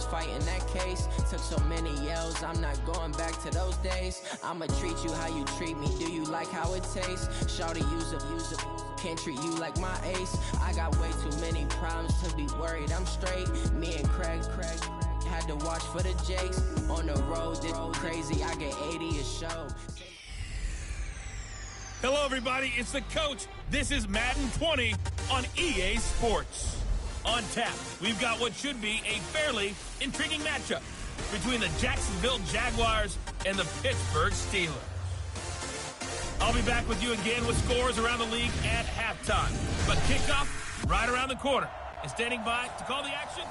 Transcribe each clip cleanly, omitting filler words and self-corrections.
fighting that case. Took so many L's, I'm not going back to those days. I'ma treat you how you treat me, do you like how it tastes? Shawty, use a can't treat you like my ace. I got way too many problems to be worried, I'm straight. Me and Craig had to watch for the Jakes. On the road, this crazy, I get 80 a show. Hello, everybody. It's the coach. This is Madden 20 on EA Sports. On tap, we've got what should be a fairly intriguing matchup between the Jacksonville Jaguars and the Pittsburgh Steelers. I'll be back with you again with scores around the league at halftime. But kickoff right around the corner. And standing by to call the action.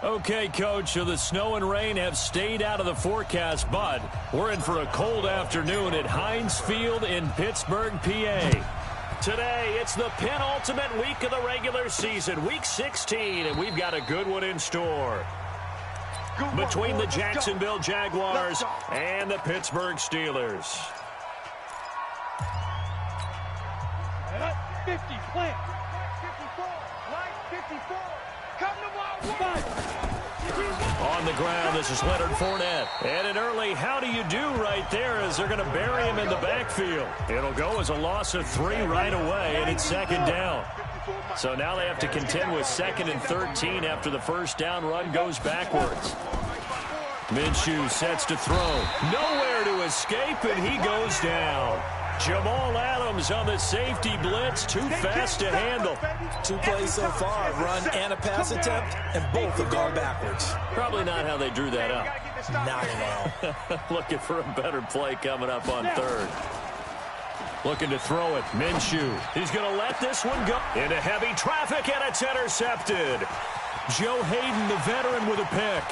Okay, Coach, so the snow and rain have stayed out of the forecast, but we're in for a cold afternoon at Heinz Field in Pittsburgh, PA. Today, it's the penultimate week of the regular season, Week 16, and we've got a good one in store. Between the Jacksonville Jaguars and the Pittsburgh Steelers. 50, plant. 54, right, 54. Come to my one. On the ground, this is Leonard Fournette. And an early how do you do right there as they're going to bury him in the backfield. It'll go as a loss of 3 right away, and it's second down. So now they have to contend with 2nd and 13 after the first down run goes backwards. Minshew sets to throw. Nowhere to escape, and he goes down. Jamal Adams on the safety blitz, too fast to handle. 2 plays so far, a run and a pass attempt, and both have gone backwards. Probably not how they drew that up. Not at all. Looking for a better play coming up on 3rd. Looking to throw it, Minshew. He's going to let this one go into heavy traffic, and it's intercepted. Joe Hayden, the veteran, with a pick.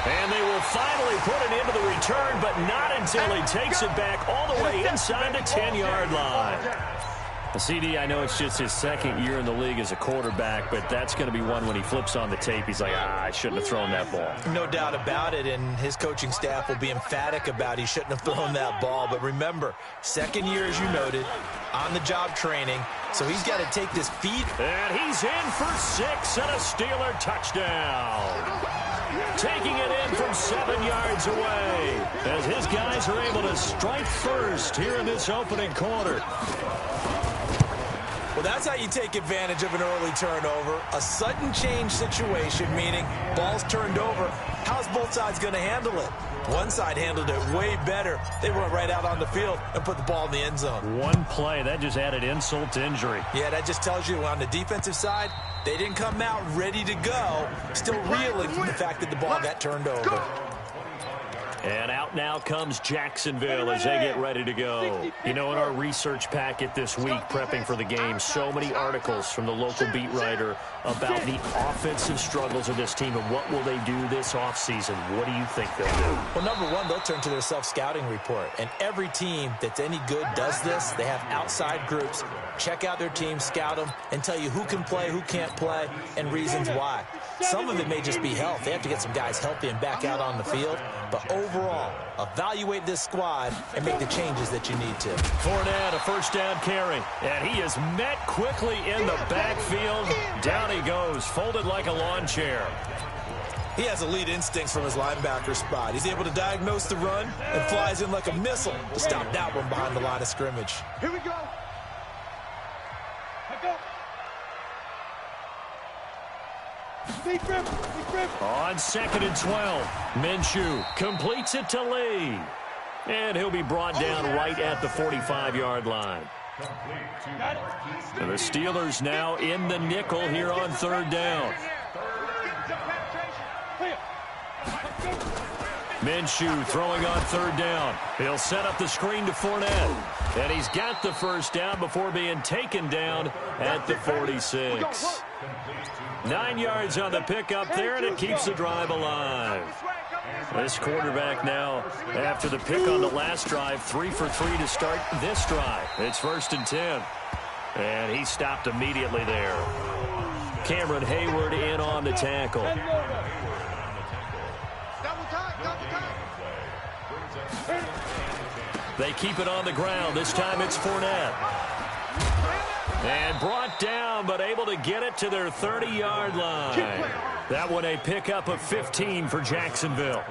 And they will finally put it into the return, but not until he takes it back all the way inside the 10-yard line. CD, I know it's just his 2nd year in the league as a quarterback, but that's going to be one when he flips on the tape. He's like, I shouldn't have thrown that ball. No doubt about it, and his coaching staff will be emphatic about he shouldn't have thrown that ball. But remember, 2nd year, as you noted, on-the-job training, so he's got to take this feed. And he's in for 6 and a Steeler touchdown. Taking it in from 7 yards away as his guys are able to strike first here in this opening quarter. Well, that's how you take advantage of an early turnover. A sudden change situation, meaning ball's turned over. How's both sides going to handle it? One side handled it way better. They went right out on the field and put the ball in the end zone. One play, that just added insult to injury. Yeah, that just tells you on the defensive side, they didn't come out ready to go, still reeling from the fact that the ball got turned over. And out now comes Jacksonville as they get ready to go. You know, in our research packet this week, prepping for the game, so many articles from the local beat writer about the offensive struggles of this team and what will they do this offseason. What do you think they'll do? Well, number one, they'll turn to their self-scouting report. And every team that's any good does this. They have outside groups. Check out their team, scout them, and tell you who can play, who can't play, and reasons why. Some of it may just be health. They have to get some guys healthy and back out on the field. But overall, evaluate this squad and make the changes that you need to. Fournette, a first down carry. And he is met quickly in the backfield. Down he goes, folded like a lawn chair. He has elite instincts from his linebacker spot. He's able to diagnose the run and flies in like a missile to stop that one behind the line of scrimmage. Here we go. Go. Deep grip. On 2nd and 12, Minshew completes it to Lee. And he'll be brought down right at the 45-yard line. And the Steelers now in the nickel here on 3rd down. Minshew throwing on 3rd down. He'll set up the screen to Fournette. And he's got the first down before being taken down at the 46. 9 yards on the pickup there, and it keeps the drive alive. This quarterback now, after the pick on the last drive, 3 for 3 to start this drive. It's 1st and 10. And he stopped immediately there. Cameron Hayward in on the tackle. They keep it on the ground. This time it's Fournette. And brought down, but able to get it to their 30-yard line. That one a pickup of 15 for Jacksonville.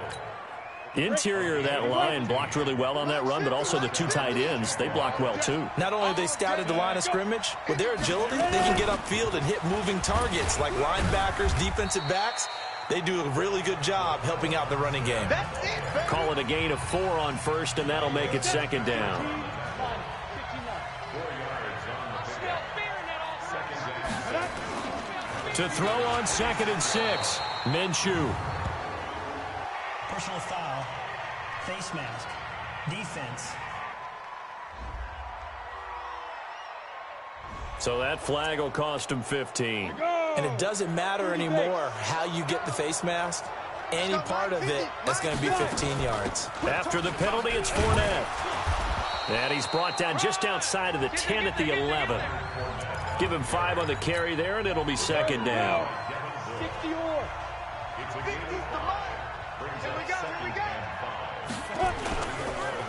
Interior of that line blocked really well on that run, but also the two tight ends, they blocked well too. Not only have they scouted the line of scrimmage, with their agility, they can get upfield and hit moving targets like linebackers, defensive backs. They do a really good job helping out the running game. Call it a gain of 4 on first, and that'll make it second down. To throw on 2nd and 6, Minshew. Personal foul, face mask, defense. So that flag will cost him 15. And it doesn't matter anymore how you get the face mask. Any part of it, that's going to be 15 yards. After the penalty, it's Fournette. And he's brought down just outside of the 10 at the 11. Give him 5 on the carry there, and it'll be second down.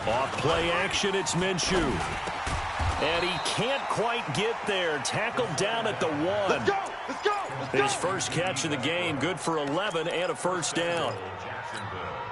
Off play action, it's Minshew. And he can't quite get there. Tackled down at the 1. Let's go. His first catch of the game, good for 11 and a first down.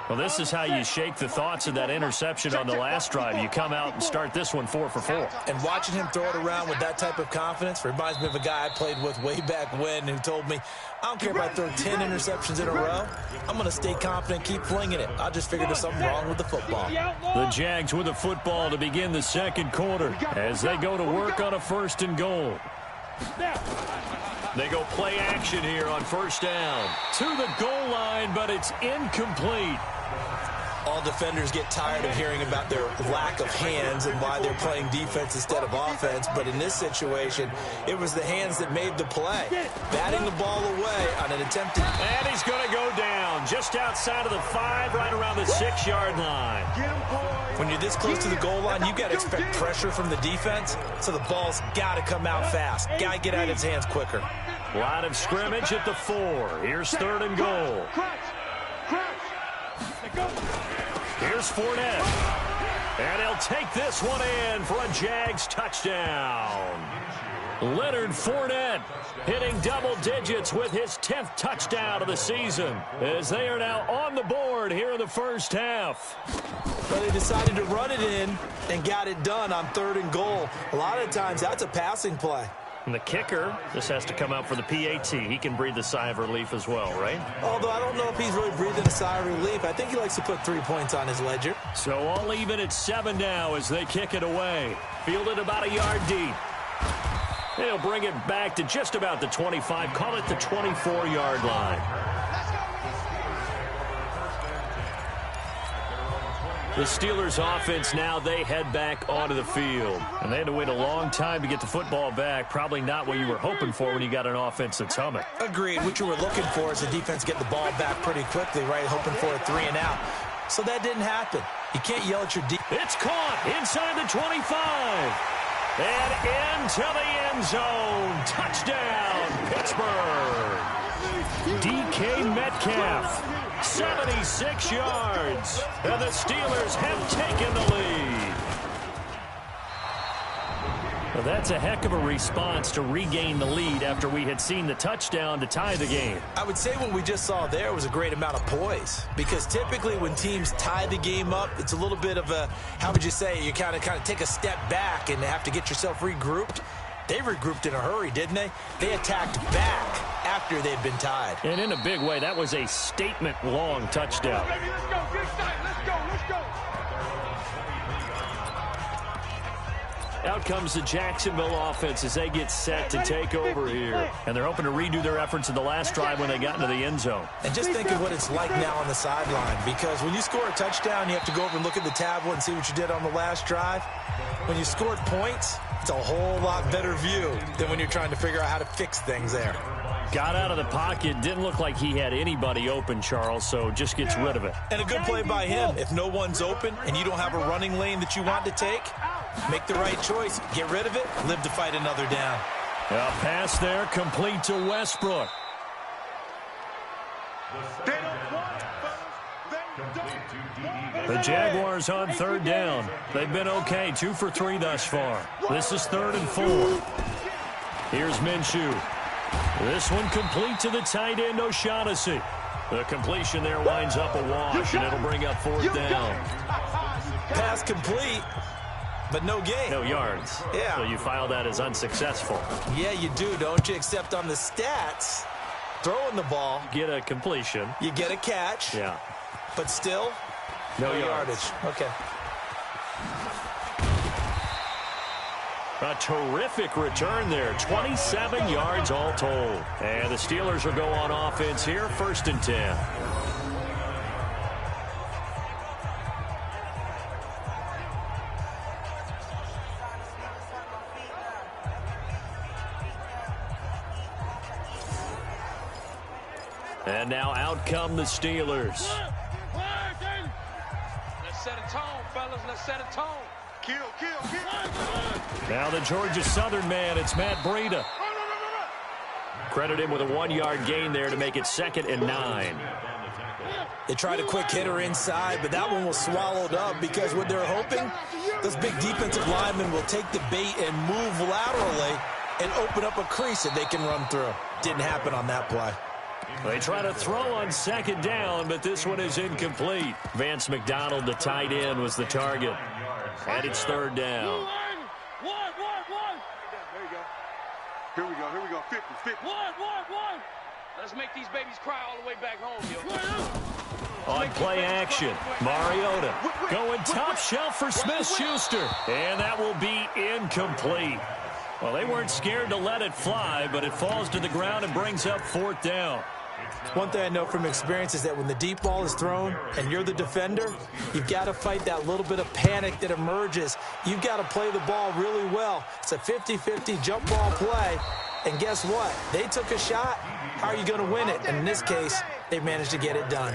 Well, this is how you shake the thoughts of that interception on the last drive. You come out and start this one 4 for 4. And watching him throw it around with that type of confidence reminds me of a guy I played with way back when who told me, I don't care if I throw 10 interceptions in a row. I'm going to stay confident, keep flinging it. I just figured there's something wrong with the football. The Jags with the football to begin the second quarter as they go to work on a 1st and goal. They go play action here on 1st down. To the goal line, but it's incomplete. All defenders get tired of hearing about their lack of hands and why they're playing defense instead of offense. But in this situation, it was the hands that made the play. Batting the ball away on an attempted... And he's going to go down just outside of the 5, right around the 6-yard line. When you're this close to the goal line, you've got to expect pressure from the defense, so the ball's got to come out fast. Got to get out of his hands quicker. Line of scrimmage at the 4. Here's 3rd and goal. Here's Fournette. And he'll take this one in for a Jags touchdown. Leonard Fournette hitting double digits with his 10th touchdown of the season as they are now on the board here in the first half. But they decided to run it in and got it done on 3rd and goal. A lot of times that's a passing play. And the kicker, this has to come out for the PAT. He can breathe a sigh of relief as well, right? Although I don't know if he's really breathing a sigh of relief. I think he likes to put 3 points on his ledger. So all even at 7 now as they kick it away. Fielded about a yard deep. They'll bring it back to just about the 25. Call it the 24-yard line. The Steelers offense now, they head back onto the field. And they had to wait a long time to get the football back. Probably not what you were hoping for when you got an offense that's humming. Agreed. What you were looking for is the defense get the ball back pretty quickly, right? Hoping for a 3 and out. So that didn't happen. You can't yell at your defense. It's caught inside the 25. And into the end zone. Touchdown, Pittsburgh. DK Metcalf. 76 yards, and the Steelers have taken the lead. Well, that's a heck of a response to regain the lead after we had seen the touchdown to tie the game. I would say what we just saw there was a great amount of poise, because typically when teams tie the game up, it's a little bit of a, how would you say, you kind of take a step back and have to get yourself regrouped. They regrouped in a hurry, didn't they? They attacked back after they'd been tied. And in a big way, that was a statement-long touchdown. Let's go, let's go. Out comes the Jacksonville offense as they get set to take over here. And they're hoping to redo their efforts in the last drive when they got into the end zone. And just think of what it's like now on the sideline, because when you score a touchdown, you have to go over and look at the tablet and see what you did on the last drive. When you scored points, it's a whole lot better view than when you're trying to figure out how to fix things there. Got out of the pocket. Didn't look like he had anybody open, Charles, so just gets rid of it. And a good play by him. If no one's open and you don't have a running lane that you want to take, make the right choice. Get rid of it. Live to fight another down. A pass there complete to Westbrook. The Jaguars on 3rd down. They've been okay, 2 for 3 thus far. This is 3rd and 4. Here's Minshew. This one complete to the tight end, O'Shaughnessy. The completion there winds up a wash, and it'll bring up 4th down. Pass complete, but no gain. No yards. Yeah. So you file that as unsuccessful. Yeah, you do, don't you? Except on the stats, throwing the ball, Get a completion. you get a catch, Yeah. but still No yardage. yards. Okay. A terrific return there. 27 yards all told. And the Steelers will go on offense here, 1st and 10. And now out come the Steelers. Let's set a tone, fellas. Let's set a tone. Kill. Now the Georgia Southern man, it's Matt Breida. Credit him with a 1-yard gain there to make it 2nd and 9. They tried a quick hitter inside, but that one was swallowed up because what they're hoping, those big defensive linemen will take the bait and move laterally and open up a crease that they can run through. Didn't happen on that play. They try to throw on 2nd down, but this one is incomplete. Vance McDonald, the tight end, was the target. And it's 3rd down. One. There you go. Here we go. 50. One. Let's make these babies cry all the way back home, yo. On play action, Mariota going top shelf for Smith-Schuster. And that will be incomplete. Well, they weren't scared to let it fly, but it falls to the ground and brings up 4th down. One thing I know from experience is that when the deep ball is thrown and you're the defender, you've got to fight that little bit of panic that emerges. You've got to play the ball really well. It's a 50-50 jump ball play. And guess what? They took a shot. How are you going to win it? And in this case, they managed to get it done.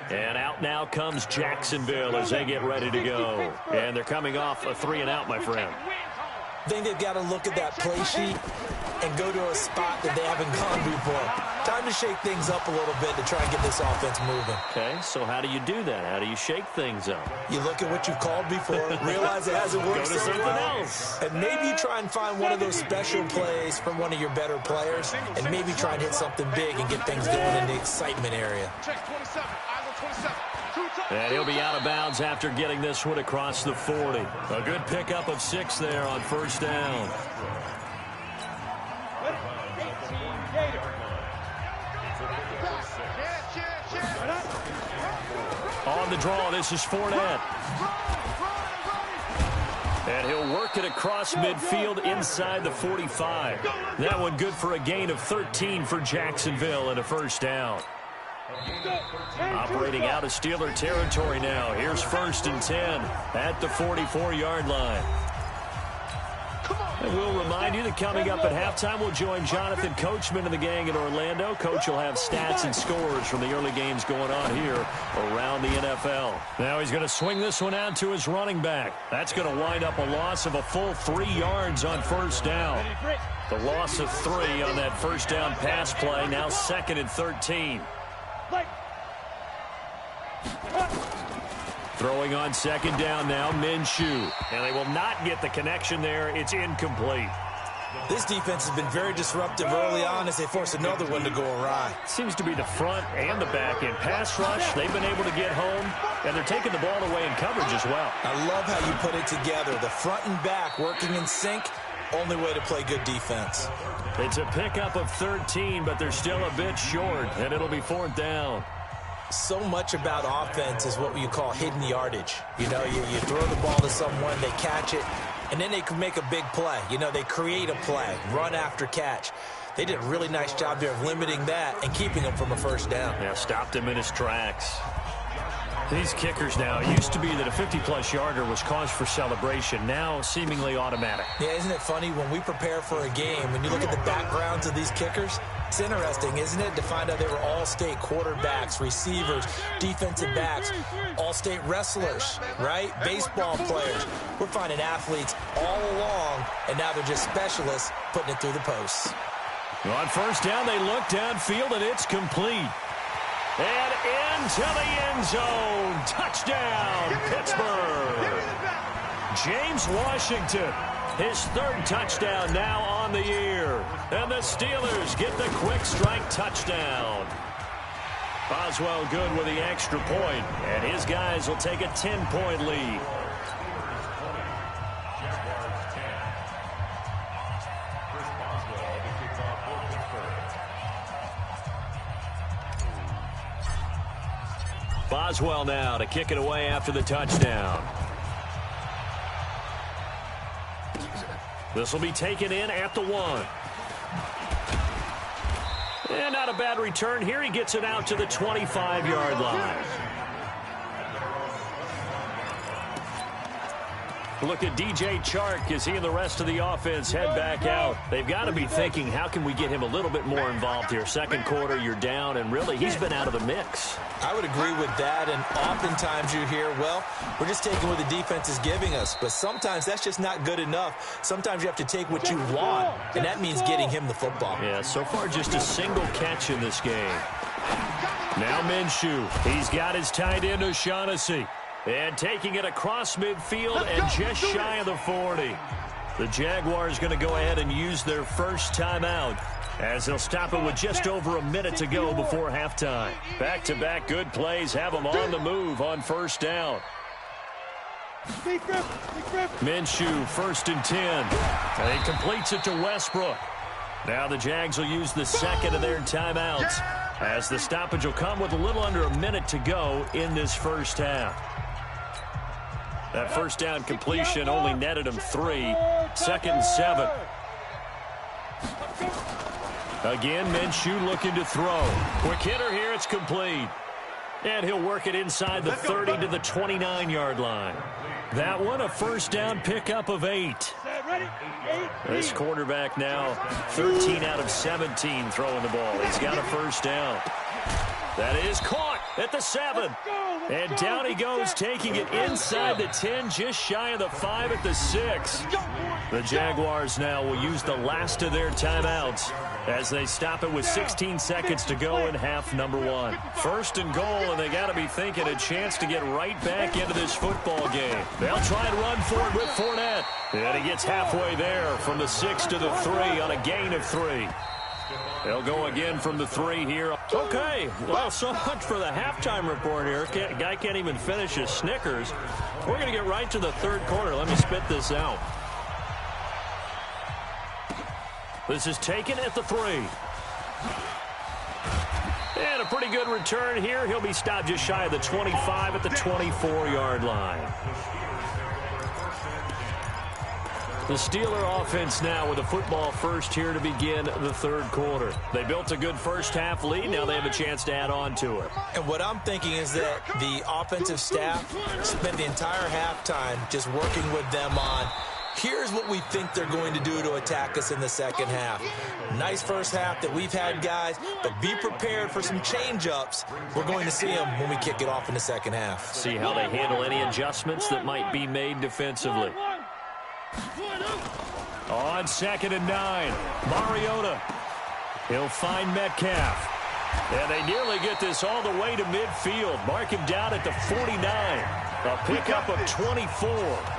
And out now comes Jacksonville as they get ready to go. And they're coming off a 3-and-out, my friend. I think they've got to look at that play sheet and go to a spot that they haven't gone before. Time to shake things up a little bit to try and get this offense moving. Okay, so how do you do that? How do you shake things up? You look at what you've called before, realize it hasn't worked Go to so something well, else. and maybe try and find one of those special plays from one of your better players, and maybe try and hit something big and get things going in the excitement area. Check 27. Eyes on 27. And he'll be out of bounds after getting this one across the 40. A good pickup of 6 there on 1st down. On the draw, this is Fournette. And he'll work it across midfield inside the 45. That one good for a gain of 13 for Jacksonville and a 1st down. Operating out of Steeler territory now. Here's 1st and 10 at the 44-yard line. And we'll remind you that coming up at halftime, we'll join Jonathan Coachman and the gang in Orlando. Coach will have stats and scores from the early games going on here around the NFL. Now he's going to swing this one out to his running back. That's going to wind up a loss of a full 3 yards on 1st down. The loss of 3 on that 1st down pass play. Now 2nd and 13. Throwing on 2nd down now, Minshew. And they will not get the connection there. It's incomplete. This defense has been very disruptive early on as they force another one to go awry. Seems to be the front and the back end. Pass rush, they've been able to get home, and they're taking the ball away in coverage as well. I love how you put it together. The front and back working in sync, only way to play good defense. It's a pickup of 13, but they're still a bit short, and it'll be 4th down. So much about offense is what you call hidden yardage. You know, you throw the ball to someone, they catch it, and then they can make a big play. You know, they create a play, run after catch. They did a really nice job there of limiting that and keeping him from a 1st down. Yeah, stopped him in his tracks. These kickers now, it used to be that a 50-plus yarder was cause for celebration, now seemingly automatic. Yeah, isn't it funny when we prepare for a game, when you look at the backgrounds of these kickers, it's interesting, isn't it, to find out they were all-state quarterbacks, receivers, defensive backs, all-state wrestlers, right? Baseball players. We're finding athletes all along, and now they're just specialists putting it through the posts. On 1st down, they look downfield, and it's complete. And into the end zone. Touchdown, Pittsburgh. James Washington His third touchdown now on the year. And the Steelers get the quick strike touchdown. Boswell good with the extra point, and his guys will take a 10-point lead. Boswell now to kick it away after the touchdown. This will be taken in at the 1. And not a bad return here. He gets it out to the 25-yard line. Look at DJ Chark as he and the rest of the offense head back out. They've got to be thinking, how can we get him a little bit more involved here? Second quarter, you're down, and really, he's been out of the mix. I would agree with that, and oftentimes you hear, well, we're just taking what the defense is giving us, but sometimes that's just not good enough. Sometimes you have to take what you want, and that means getting him the football. Yeah, so far just a single catch in this game. Now Minshew. He's got his tight end O'Shaughnessy. And taking it across midfield and just shy of the 40. The Jaguars going to go ahead and use their first timeout as they'll stop it with just over a minute to go before halftime. Back-to-back good plays have them on the move on first down. Minshew, 1st and 10. And he completes it to Westbrook. Now the Jags will use the second of their timeouts as the stoppage will come with a little under a minute to go in this first half. That first down completion only netted him 3. 2nd and 7. Again, Minshew looking to throw. Quick hitter here, it's complete. And he'll work it inside the 30 to the 29-yard line. That one, a first down pickup of 8. This quarterback now 13 out of 17 throwing the ball. He's got a first down. That is caught at the 7. And down he goes, taking it inside the 10, just shy of the 5 at the 6. The Jaguars now will use the last of their timeouts as they stop it with 16 seconds to go in half number 1. 1st and goal, and they got to be thinking a chance to get right back into this football game. They'll try and run for it with Fournette. And he gets halfway there from the 6 to the 3 on a gain of 3. They'll go again from the 3 here. Okay, well, so much for the halftime report here. Guy can't even finish his Snickers. We're going to get right to the third quarter. Let me spit this out. This is taken at the 3. And a pretty good return here. He'll be stopped just shy of the 25 at the 24-yard line. The Steeler offense now with a football first here to begin the third quarter. They built a good first half lead. Now they have a chance to add on to it. And what I'm thinking is that the offensive staff spent the entire halftime just working with them on, here's what we think they're going to do to attack us in the second half. Nice first half that we've had, guys, but be prepared for some change-ups. We're going to see them when we kick it off in the second half. See how they handle any adjustments that might be made defensively. On 2nd and 9, Mariota. He'll find Metcalf. And they nearly get this all the way to midfield. Mark him down at the 49. A pickup of 24.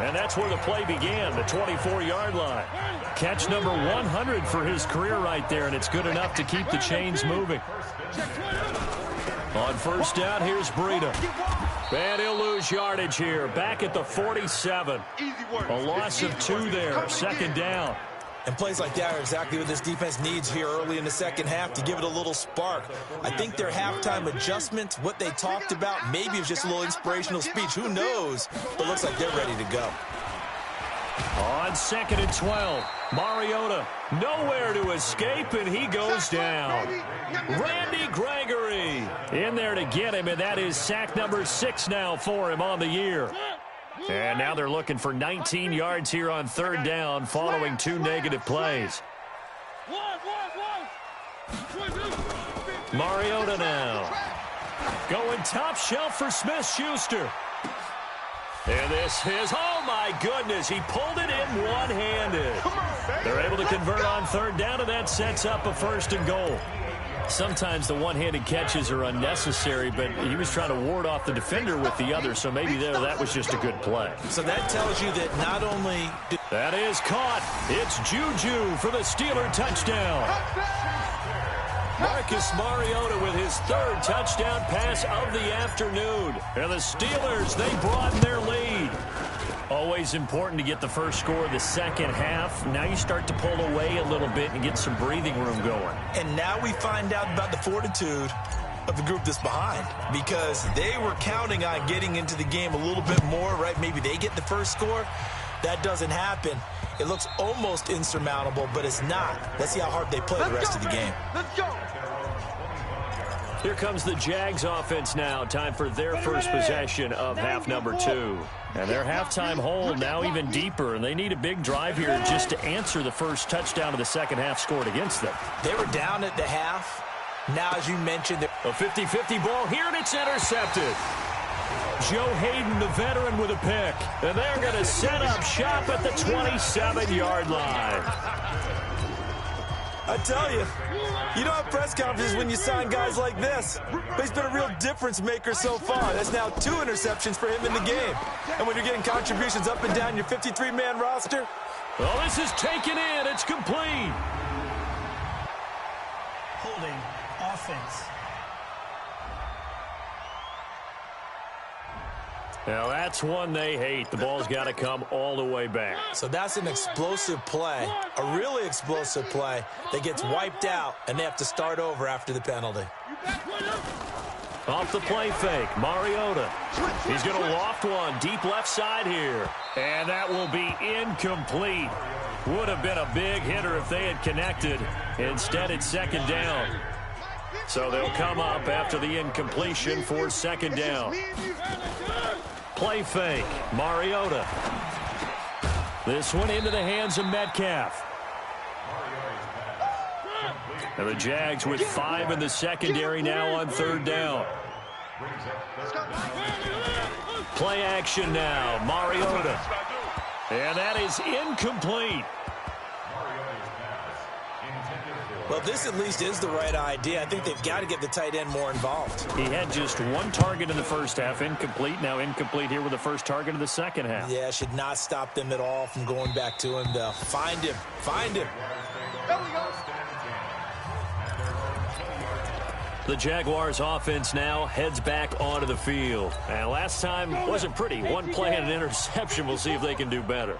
And that's where the play began, the 24-yard line. Catch number 100 for his career right there, and it's good enough to keep the chains moving. On first down, here's Breida. And he'll lose yardage here. Back at the 47. A loss of 2 there. 2nd down. And plays like that are exactly what this defense needs here early in the second half to give it a little spark. I think their halftime adjustments, what they talked about, maybe it was just a little inspirational speech. Who knows? But it looks like they're ready to go. On 2nd and 12, Mariota nowhere to escape, and he goes down. Randy Gregory in there to get him, and that is sack number 6 now for him on the year. And now they're looking for 19 yards here on 3rd down following 2 negative plays. Mariota now going top shelf for Smith-Schuster. And this is, oh my goodness, he pulled it in one-handed. They're able to convert on 3rd down, and that sets up a 1st and goal. Sometimes the one-handed catches are unnecessary, but he was trying to ward off the defender with the other, so maybe that was just a good play. So that tells you that not only... That is caught. It's Juju for the Steeler touchdown. Marcus Mariota with his third touchdown pass of the afternoon. And the Steelers, they broaden their lead. Always important to get the first score of the second half. Now you start to pull away a little bit and get some breathing room going. And now we find out about the fortitude of the group that's behind, because they were counting on getting into the game a little bit more, right? Maybe they get the first score. That doesn't happen. It looks almost insurmountable, but it's not. Let's see how hard they play the rest of the game. Let's go. Here comes the Jags offense now. Time for their first possession of half number 2. And their halftime hole now even deeper, and they need a big drive here just to answer the first touchdown of the second half scored against them. They were down at the half. Now, as you mentioned, a 50-50 ball here, and it's intercepted. Joe Hayden, the veteran, with a pick. And they're going to set up shop at the 27-yard line. I tell you, you don't have press conferences when you sign guys like this. But he's been a real difference maker so far. That's now 2 interceptions for him in the game. And when you're getting contributions up and down your 53-man roster. Well, this is taken in. It's complete. Holding offense. Now, that's one they hate. The ball's got to come all the way back. So that's an explosive play, a really explosive play that gets wiped out, and they have to start over after the penalty. Off the play fake, Mariota. He's going to loft one deep left side here. And that will be incomplete. Would have been a big hitter if they had connected. Instead, it's second down. So they'll come up after the incompletion for second down. Play fake, Mariota. This one into the hands of Metcalf. And the Jags with 5 in the secondary now on third down. Play action now, Mariota. And that is incomplete. Well, this at least is the right idea. I think they've got to get the tight end more involved. He had just 1 target in the first half, incomplete. Now incomplete here with the first target of the second half. Yeah, should not stop them at all from going back to him. They'll find him. Find him. There we go. The Jaguars offense now heads back onto the field. And last time wasn't pretty. 1 play and an interception. We'll see if they can do better.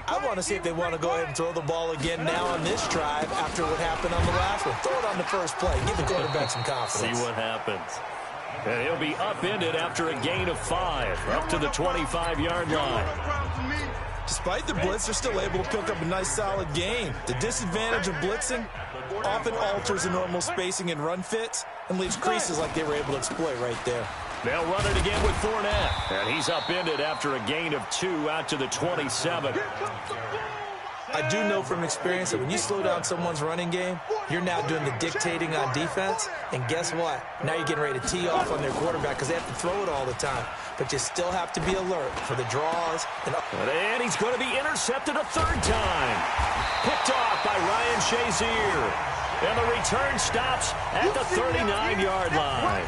I want to see if they want to go ahead and throw the ball again now on this drive after what happened on the last one. Throw it on the first play. Give the quarterback some confidence. See what happens. And he'll be upended after a gain of 5, up to the 25-yard line. Despite the blitz, they're still able to pick up a nice, solid gain. The disadvantage of blitzing often alters the normal spacing and run fits and leaves creases like they were able to exploit right there. They'll run it again with Fournette. And he's upended after a gain of 2 out to the 27. I do know from experience that when you slow down someone's running game, you're now doing the dictating on defense. And guess what? Now you're getting ready to tee off on their quarterback because they have to throw it all the time. But you still have to be alert for the draws. And he's going to be intercepted a 3rd time. Picked off by Ryan Shazier. And the return stops at the 39-yard line.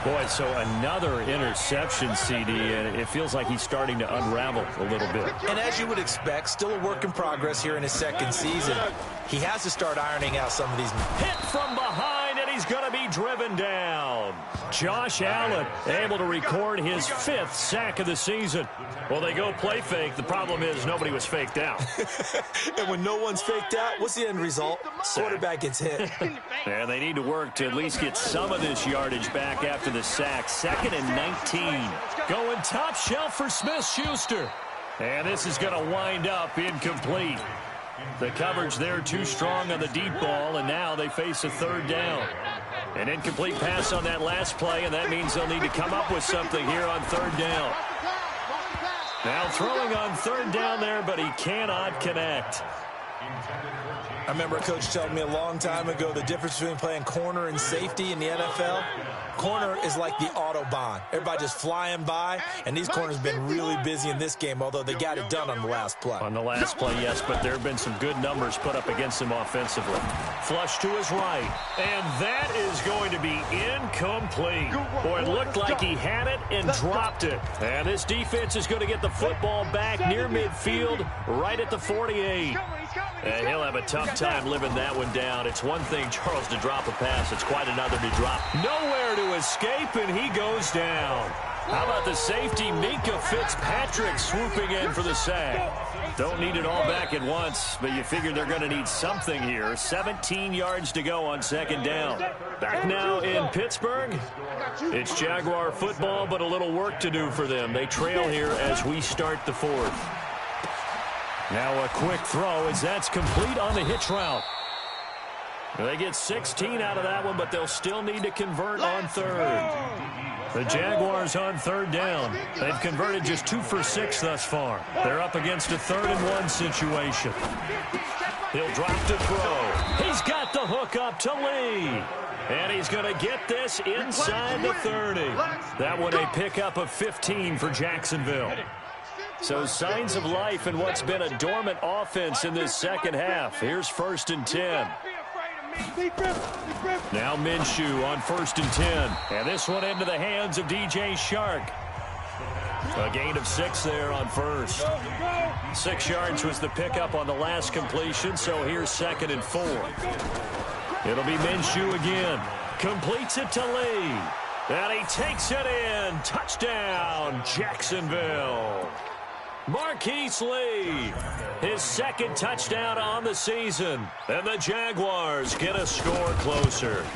Boy, so another interception, CD, and it feels like he's starting to unravel a little bit. And as you would expect, still a work in progress here in his second season. He has to start ironing out some of these. Hit from behind, and he's going to be driven down. Josh Allen able to record his 5th sack of the season. Well, they go play fake. The problem is nobody was faked out. And when no one's faked out, what's the end result? Quarterback gets hit. And they need to work to at least get some of this yardage back after the sack. 2nd and 19. Going top shelf for Smith-Schuster. And this is going to wind up incomplete. The coverage there too strong on the deep ball, and now they face a 3rd down. An incomplete pass on that last play, and that means they'll need to come up with something here on 3rd down. Now throwing on 3rd down there, but he cannot connect. I remember a coach telling me a long time ago the difference between playing corner and safety in the NFL. Corner is like the Autobahn. Everybody just flying by, and these corners have been really busy in this game, although they got it done on the last play. On the last play, yes, but there have been some good numbers put up against him offensively. Flush to his right, and that is going to be incomplete. Boy, it looked like he had it and dropped it. And this defense is going to get the football back near midfield, right at the 48. And he'll have a tough time living that one down. It's one thing, Charles, to drop a pass. It's quite another to drop. Nowhere to escape, and he goes down. How about the safety, Minka Fitzpatrick, swooping in for the sack? Don't need it all back at once, but you figure they're going to need something here. 17 yards to go on second down. Back now in Pittsburgh. It's Jaguar football, but a little work to do for them. They trail here as we start the fourth. Now a quick throw as that's complete on the hitch route. They get 16 out of that one, but they'll still need to convert on third. The Jaguars on third down. They've converted just 2 for 6 thus far. They're up against a 3rd-and-1 situation. He'll drop to throw. He's got the hook up to Lee. And he's going to get this inside the 30. That one a pickup of 15 for Jacksonville. So signs of life in what's been a dormant offense in this second half. Here's 1st and 10. Now Minshew on 1st and 10. And this one into the hands of DJ Shark. A gain of 6 there on first. 6 yards was the pickup on the last completion, so here's 2nd and 4. It'll be Minshew again. Completes it to Lee. And he takes it in. Touchdown, Jacksonville. Marquise Lee, his 2nd touchdown on the season. And the Jaguars get a score closer.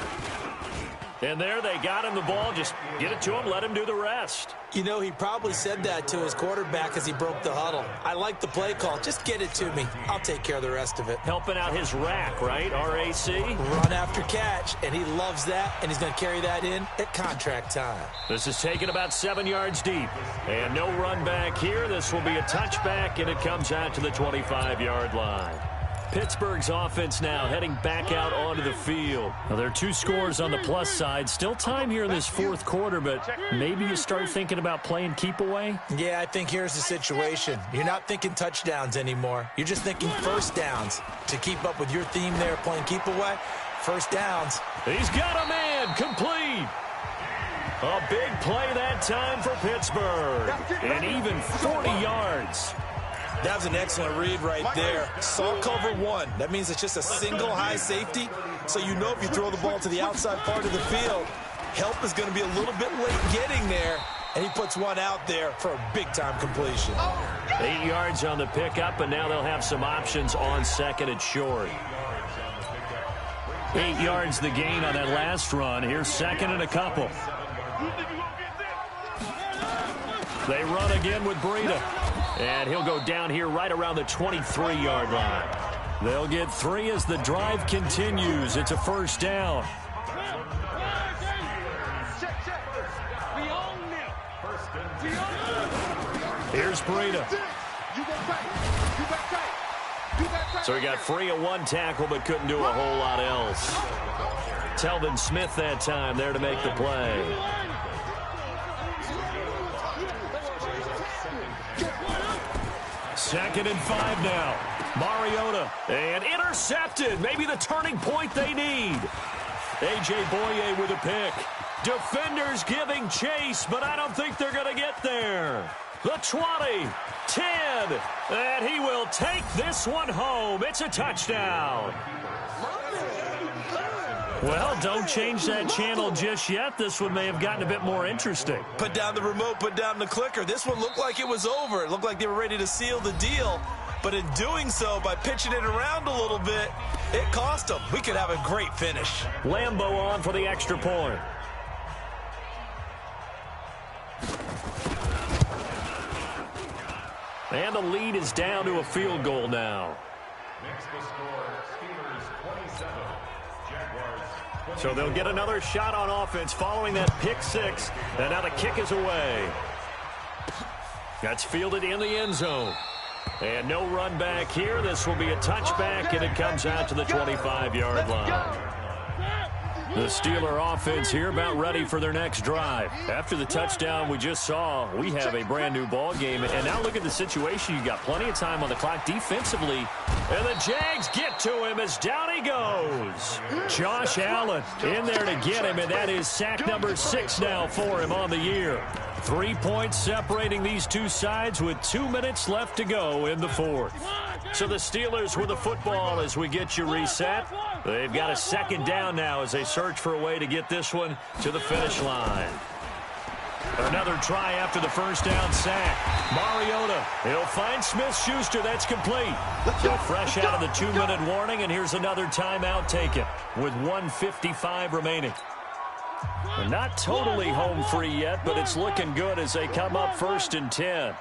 And there they got him the ball. Just get it to him, let him do the rest. You know, he probably said that to his quarterback as he broke the huddle. I like the play call. Just get it to me. I'll take care of the rest of it. Helping out his rack, right? RAC? Run after catch, and he loves that, and he's going to carry that in at contract time. This is taken about 7 yards deep. And no run back here. This will be a touchback, and it comes out to the 25-yard line. Pittsburgh's offense now heading back out onto the field. Now, there are 2 scores on the plus side. Still time here in this 4th quarter, but maybe you start thinking about playing keep away? Yeah, I think here's the situation. You're not thinking touchdowns anymore. You're just thinking first downs. To keep up with your theme there, playing keep away, first downs. He's got a man complete. A big play that time for Pittsburgh. And even 40 yards. That was an excellent read right there. Saw cover 1. That means it's just a single high safety. So you know if you throw the ball to the outside part of the field, help is going to be a little bit late getting there. And he puts one out there for a big-time completion. 8 yards on the pickup, and now they'll have some options on 2nd and short. 8 yards the gain on that last run. Here's 2nd and a couple. They run again with Breida. And he'll go down here right around the 23-yard line. They'll get 3 as the drive continues. It's a first down. Here's Breida. So he got free of 1 tackle but couldn't do a whole lot else. Telvin Smith that time there to make the play. Second and 5 now. Mariota. And intercepted. Maybe the turning point they need. A.J. Boye with a pick. Defenders giving chase, but I don't think they're going to get there. The 20, 10, and he will take this one home. It's a touchdown. Well, don't change that channel just yet. This one may have gotten a bit more interesting. Put down the remote, put down the clicker. This one looked like it was over. It looked like they were ready to seal the deal. But in doing so, by pitching it around a little bit, it cost them. We could have a great finish. Lambeau on for the extra point. And the lead is down to a field goal now. So they'll get another shot on offense following that pick 6. And now the kick is away. That's fielded in the end zone. And no run back here. This will be a touchback, and it comes out to the 25-yard line. The Steeler offense here about ready for their next drive. After the touchdown we just saw, we have a brand-new ball game. And now look at the situation. You got plenty of time on the clock defensively. And the Jags get to him as down he goes. Josh Allen in there to get him, and that is sack number 6 now for him on the year. 3 points separating these two sides with 2 minutes left to go in the fourth. So the Steelers with the football as we get you reset. They've got a second down now as they search for a way to get this one to the finish line. Another try after the first down sack. Mariota, he'll find Smith-Schuster. That's complete. So fresh out of the 2-minute warning, and here's another timeout taken with 1:55 remaining. They're not totally home free yet, but it's looking good as they come up 1st and 10.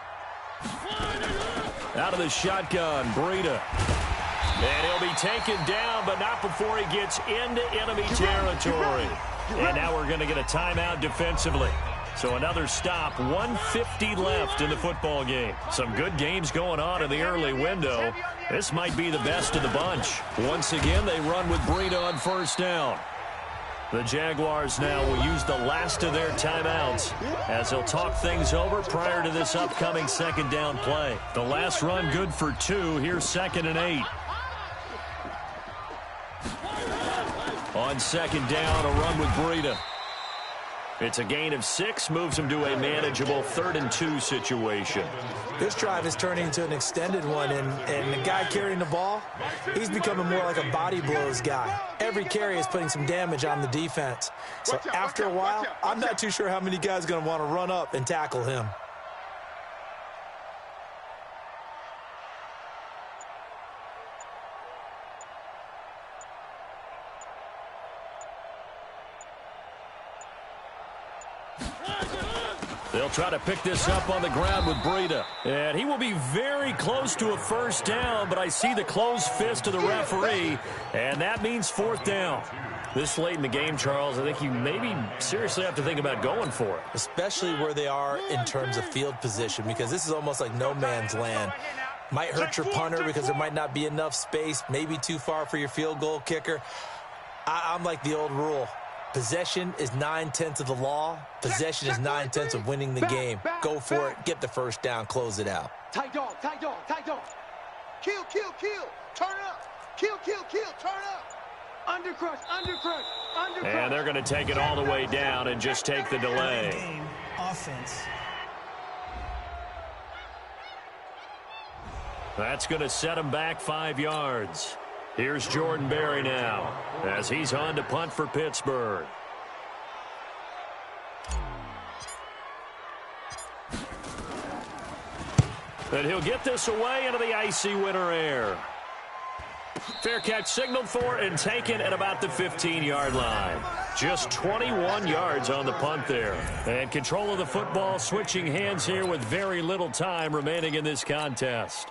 Out of the shotgun, Breida. And he'll be taken down, but not before he gets into enemy territory. And now we're going to get a timeout defensively. So another stop, 1:50 left in the football game. Some good games going on in the early window. This might be the best of the bunch. Once again, they run with Breida on first down. The Jaguars now will use the last of their timeouts as they'll talk things over prior to this upcoming second down play. The last run good for 2. Here's 2nd and 8. On second down, a run with Breida. It's a gain of 6, moves him to a manageable 3rd and 2 situation. This drive is turning into an extended one, and the guy carrying the ball, he's becoming more like a body blows guy. Every carry is putting some damage on the defense. So after a while, I'm not too sure how many guys are going to want to run up and tackle him. They'll try to pick this up on the ground with Breida. And he will be very close to a first down, but I see the closed fist of the referee, and that means 4th down. This late in the game, Charles, I think you maybe seriously have to think about going for it. Especially where they are in terms of field position, because this is almost like no man's land. Might hurt your punter because there might not be enough space, maybe too far for your field goal kicker. I'm like the old rule. Possession is 9/10 of the law. Possession is 9/10 of winning the game. Go for it. Get the first down. Close it out. Tight dog, tight dog, tight dog. Kill, kill, kill. Turn up. Kill, kill, kill. Turn up. Undercrush, undercrush, undercrush. And they're going to take it all the way down and just take the delay. Game offense. That's going to set him back 5 yards. Here's Jordan Berry now as he's on to punt for Pittsburgh. And he'll get this away into the icy winter air. Fair catch signaled for and taken at about the 15-yard line. Just 21 yards on the punt there. And control of the football switching hands here with very little time remaining in this contest.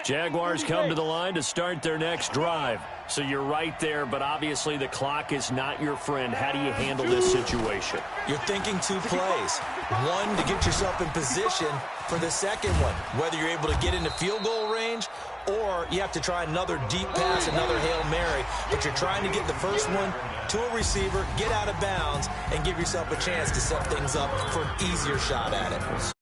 Jaguars come to the line to start their next drive. So you're right there, but obviously the clock is not your friend. How do you handle this situation? You're thinking 2 plays. One, to get yourself in position for the second one, whether you're able to get into field goal range or you have to try another deep pass, another Hail Mary, but you're trying to get the first one to a receiver, get out of bounds, and give yourself a chance to set things up for an easier shot at it.